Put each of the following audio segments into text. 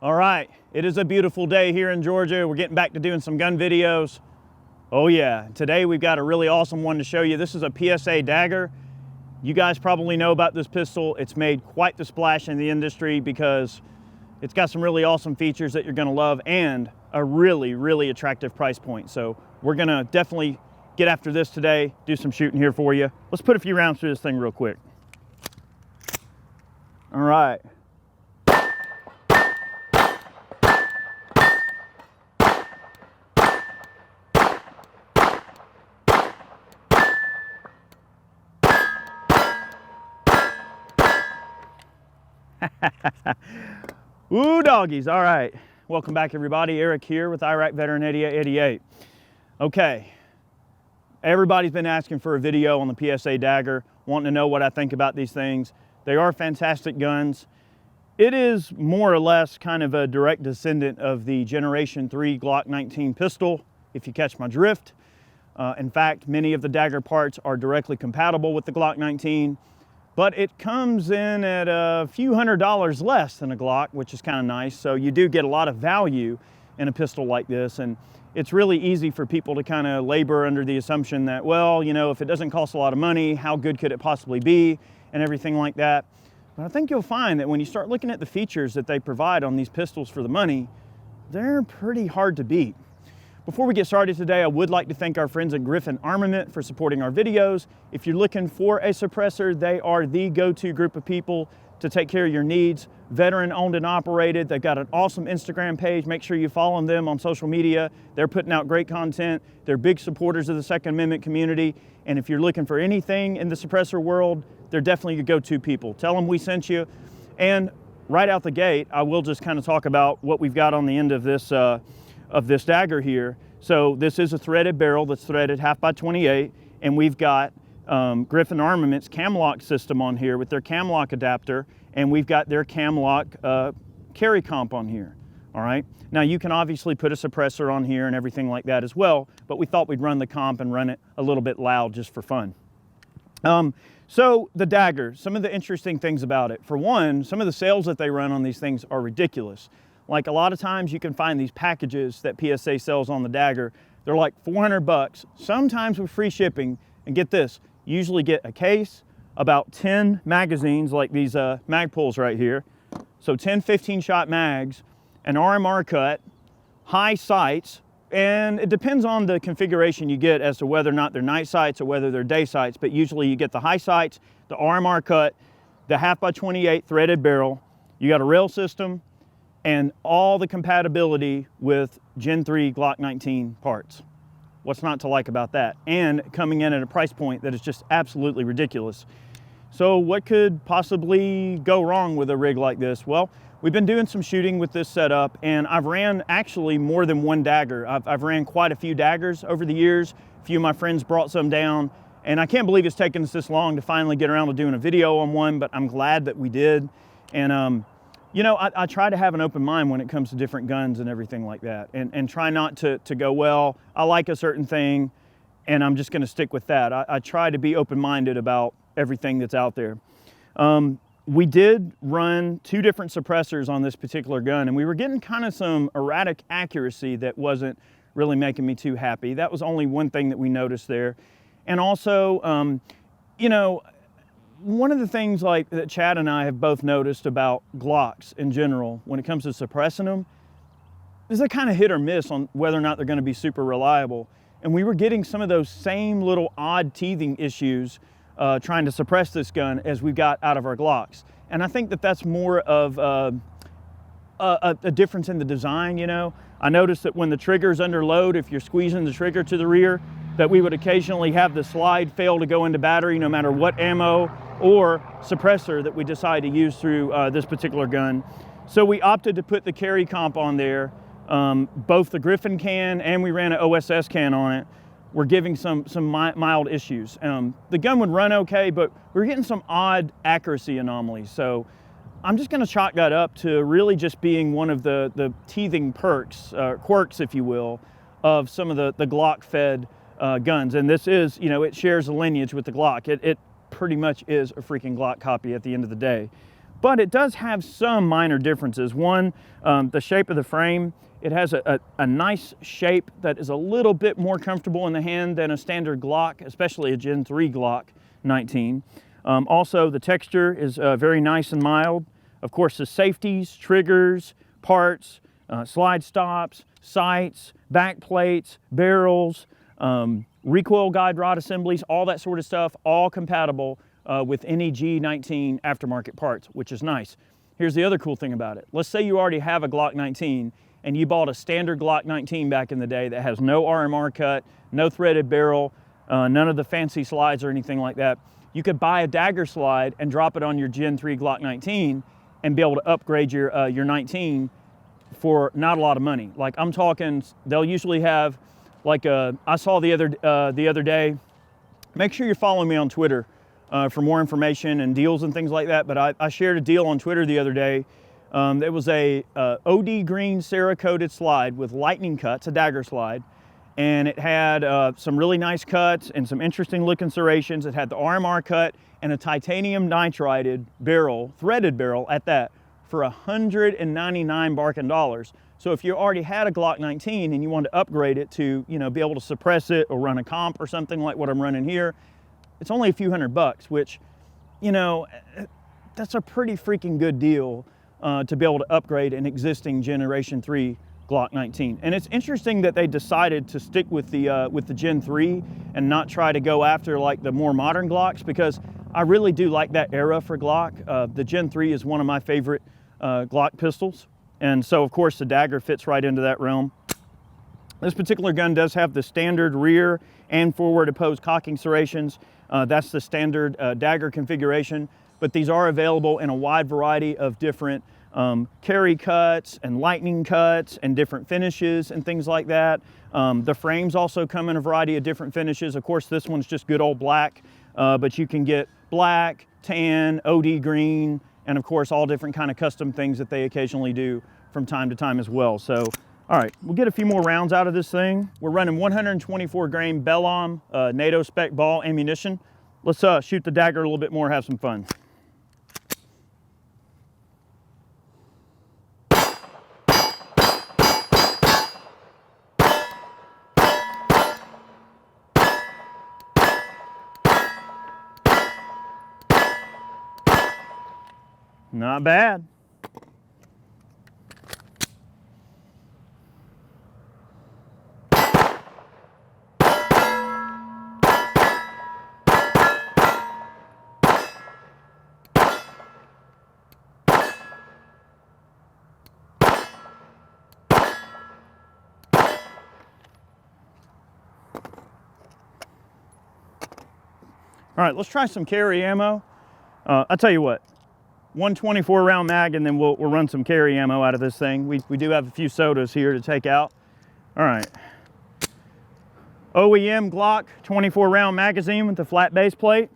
All right, it is a beautiful day here in Georgia. We're getting back to doing some gun videos. Oh yeah, today we've got a really awesome one to show you. This is a PSA Dagger. You guys probably know about this pistol. It's made quite the splash in the industry because it's got some really awesome features that you're gonna love and a really attractive price point. So we're gonna definitely get after this today, do some shooting here for you. Let's put a few rounds through this thing real quick. All right. Ooh, doggies. All right. Welcome back, everybody. Eric here with Iraq Veteran 8888. Okay. Everybody's been asking for a video on the PSA Dagger, wanting to know what I think about these things. They are fantastic guns. It is more or less kind of a direct descendant of the Generation 3 Glock 19 pistol, if you catch my drift. In fact, many of the Dagger parts are directly compatible with the Glock 19. But it comes in at a few $100s less than a Glock, which is kind of nice. So you do get a lot of value in a pistol like this. And it's really easy for people to kind of labor under the assumption that, well, you know, if it doesn't cost a lot of money, how good could it possibly be and everything like that. But I think you'll find that when you start looking at the features that they provide on these pistols for the money, they're pretty hard to beat. Before we get started today, I would like to thank our friends at Griffin Armament for supporting our videos. If you're looking for a suppressor, they are the go-to group of people to take care of your needs. Veteran owned and operated. They've got an awesome Instagram page. Make sure you follow them on social media. They're putting out great content. They're big supporters of the Second Amendment community. And if you're looking for anything in the suppressor world, they're definitely your go-to people. Tell them we sent you. And right out the gate, I will just kind of talk about what we've got on the end of this Dagger here. So this is a threaded barrel that's threaded 1/2x28, and we've got Griffin Armament's Camlock system on here with their Camlock adapter, and we've got their Camlock carry comp on here. All right. Now you can obviously put a suppressor on here and everything like that as well, but we thought we'd run the comp and run it a little bit loud just for fun. So the Dagger, some of the interesting things about it. For one, some of the sales that they run on these things are ridiculous. Like a lot of times you can find these packages that PSA sells on the Dagger. They're like 400 bucks, sometimes with free shipping. And get this, you usually get a case, about 10 magazines like these mag pulls right here. So 10 15 shot mags, an RMR cut, high sights, and it depends on the configuration you get as to whether or not they're night sights or whether they're day sights, but usually you get the high sights, the RMR cut, the 1/2x28 threaded barrel, you got a rail system, and all the compatibility with Gen 3 Glock 19 parts. What's not to like about that? And coming in at a price point that is just absolutely ridiculous. So what could possibly go wrong with a rig like this? Well, we've been doing some shooting with this setup, and I've ran actually more than one Dagger. I've ran quite a few Daggers over the years. A few of my friends brought some down, and I can't believe it's taken us this long to finally get around to doing a video on one, but I'm glad that we did. And you know, I try to have an open mind when it comes to different guns and everything like that, and try not to go, well, I like a certain thing, and I'm just gonna stick with that. I try to be open-minded about everything that's out there. We did run 2 different suppressors on this particular gun, and we were getting kind of some erratic accuracy that wasn't really making me too happy. That was only one thing that we noticed there. And also, you know, one of the things like that Chad and I have both noticed about Glocks in general when it comes to suppressing them is they're kind of hit or miss on whether or not they're going to be super reliable. And we were getting some of those same little odd teething issues trying to suppress this gun as we got out of our Glocks. And I think that that's more of a difference in the design, you know. I noticed that when the trigger's under load, if you're squeezing the trigger to the rear, that we would occasionally have the slide fail to go into battery no matter what ammo or suppressor that we decide to use through this particular gun. So we opted to put the carry comp on there, both the Griffin can and we ran an OSS can on it. We're giving some mild issues. The gun would run okay, but we're getting some odd accuracy anomalies. So I'm just gonna chalk that up to really just being one of the teething quirks, if you will, of some of the Glock fed guns. And this is, you know, it shares a lineage with the Glock. It pretty much is a freaking Glock copy at the end of the day. but it does have some minor differences. One, the shape of the frame. It has a nice shape that is a little bit more comfortable in the hand than a standard Glock, especially a Gen 3 Glock 19. Also, the texture is very nice and mild. Of course, the safeties, triggers, parts, slide stops, sights, back plates, barrels, recoil guide rod assemblies, all that sort of stuff, all compatible with any G19 aftermarket parts, which is nice. Here's the other cool thing about it. Let's say you already have a Glock 19 and you bought a standard Glock 19 back in the day that has no RMR cut, no threaded barrel, none of the fancy slides or anything like that. You could buy a Dagger slide and drop it on your Gen 3 Glock 19 and be able to upgrade your 19 for not a lot of money. Like, I'm talking, they'll usually have like I saw the other day, make sure you're following me on Twitter for more information and deals and things like that, but I shared a deal on Twitter the other day. It was a OD green Cerakoted slide with lightning cuts, a Dagger slide, and it had some really nice cuts and some interesting looking serrations. It had the RMR cut and a titanium nitrided barrel, threaded barrel at that, for $199 barking dollars. So if you already had a Glock 19 and you wanted to upgrade it to, you know, be able to suppress it or run a comp or something like what I'm running here, it's only a few $100, which, you know, that's a pretty freaking good deal to be able to upgrade an existing Generation 3 Glock 19. And it's interesting that they decided to stick with the Gen 3 and not try to go after like the more modern Glocks, because I really do like that era for Glock. The Gen 3 is one of my favorite Glock pistols. And so of course the Dagger fits right into that realm. This particular gun does have the standard rear and forward opposed cocking serrations. That's the standard Dagger configuration, but these are available in a wide variety of different carry cuts and lightning cuts and different finishes and things like that. The frames also come in a variety of different finishes. Of course, this one's just good old black, but you can get black, tan, OD green, and of course all different kind of custom things that they occasionally do from time to time as well. So, all right, we'll get a few more rounds out of this thing. We're running 124 grain Bellom NATO spec ball ammunition. Let's shoot the Dagger a little bit more, have some fun. Not bad. All right, let's try some carry ammo. I'll tell you what, 124 round mag, and then we'll run some carry ammo out of this thing. We do have a few sodas here to take out. All right. OEM Glock 24 round magazine with the flat base plate.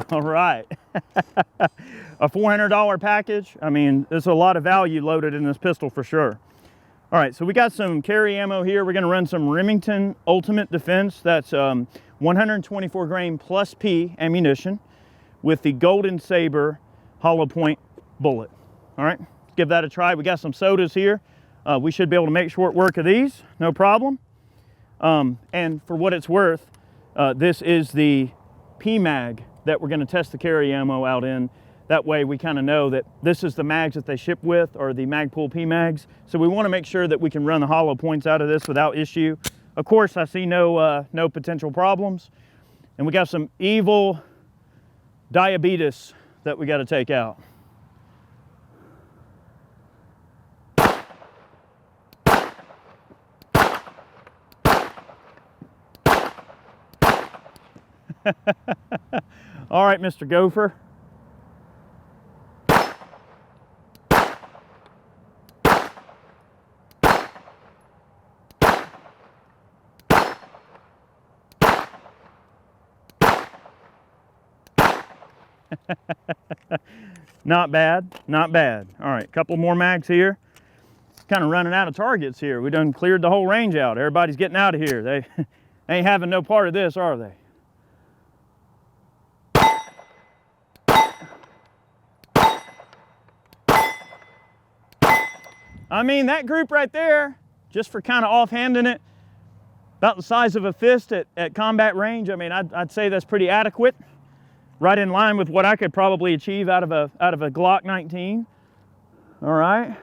All right, a $400 package. I mean, there's a lot of value loaded in this pistol for sure. All right, so we got some carry ammo here. We're gonna run some Remington Ultimate Defense. That's 124 grain plus P ammunition with the Golden Saber hollow point bullet. All right, let's give that a try. We got some sodas here. We should be able to make short work of these, no problem. And for what it's worth, this is the P-mag that we're going to test the carry ammo out in. That way we kind of know that this is the mags that they ship with, or the Magpul P-mags. So we want to make sure that we can run the hollow points out of this without issue. Of course, I see no potential problems. And we got some evil diabetes that we got to take out. All right, Mr. Gopher. Not bad, not bad. All right, a couple more mags here. Kind of running out of targets here. We done cleared the whole range out. Everybody's getting out of here. They ain't having no part of this, are they? I mean, that group right there, just for kind of offhanding it, about the size of a fist at combat range. I mean, I'd say that's pretty adequate. Right in line with what I could probably achieve out of a Glock 19. All right.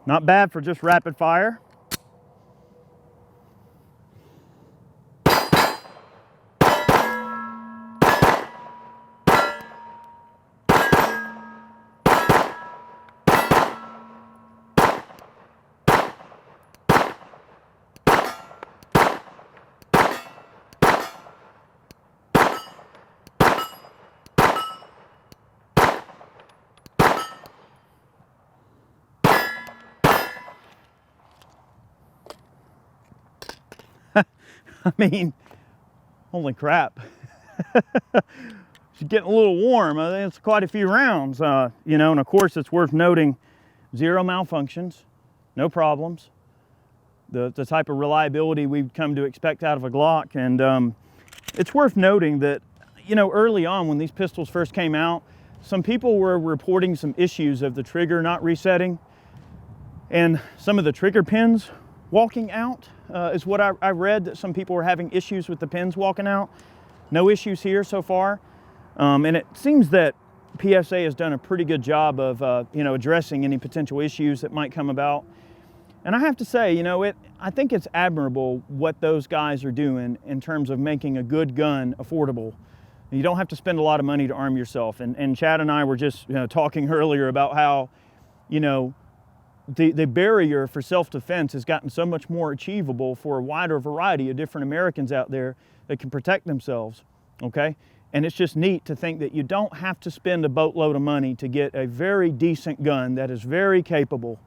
Not bad for just rapid fire. I mean, holy crap. She's getting a little warm. I think it's quite a few rounds, you know, and of course it's worth noting 0 malfunctions, no problems. The type of reliability we've come to expect out of a Glock. And it's worth noting that, you know, early on when these pistols first came out, some people were reporting some issues of the trigger not resetting and some of the trigger pins walking out. Is what I read, that some people were having issues with the pins walking out. No issues here so far. And it seems that PSA has done a pretty good job of you know, addressing any potential issues that might come about. And I have to say, you know, I think it's admirable what those guys are doing in terms of making a good gun affordable. You don't have to spend a lot of money to arm yourself. And Chad and I were just, you know, talking earlier about how, you know, the barrier for self-defense has gotten so much more achievable for a wider variety of different Americans out there that can protect themselves, okay? And it's just neat to think that you don't have to spend a boatload of money to get a very decent gun that is very capable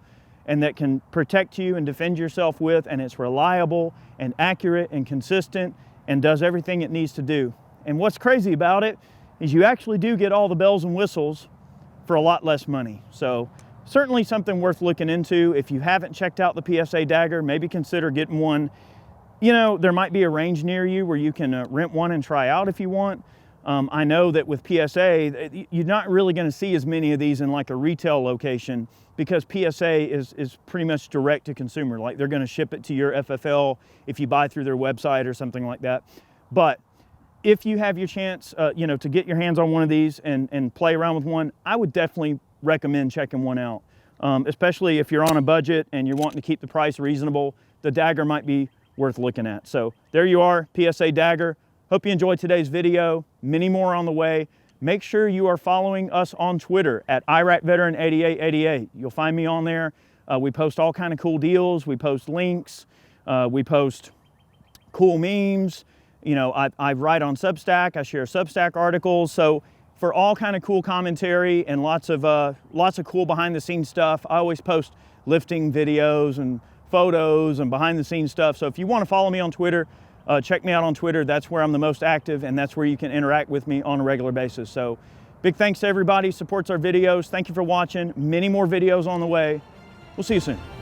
and that can protect you and defend yourself with, and it's reliable and accurate and consistent and does everything it needs to do. And what's crazy about it is you actually do get all the bells and whistles for a lot less money. So certainly something worth looking into. If you haven't checked out the PSA Dagger, maybe consider getting one. You know, there might be a range near you where you can rent one and try out if you want. I know that with PSA, you're not really going to see as many of these in like a retail location because PSA is pretty much direct to consumer. Like they're going to ship it to your FFL if you buy through their website or something like that. But if you have your chance, you know, to get your hands on one of these and play around with one, I would definitely recommend checking one out, especially if you're on a budget and you're wanting to keep the price reasonable. The Dagger might be worth looking at. So there you are, PSA Dagger. Hope you enjoyed today's video. Many more on the way. Make sure you are following us on Twitter at IRACveteran8888. You'll find me on there. We post all kind of cool deals. We post links. We post cool memes. You know, I write on Substack. I share Substack articles. So for all kind of cool commentary and lots of cool behind the scenes stuff, I always post lifting videos and photos and behind the scenes stuff. So if you want to follow me on Twitter, check me out on Twitter. That's where I'm the most active, and that's where you can interact with me on a regular basis. So big thanks to everybody who supports our videos. Thank you for watching. Many more videos on the way. We'll see you soon.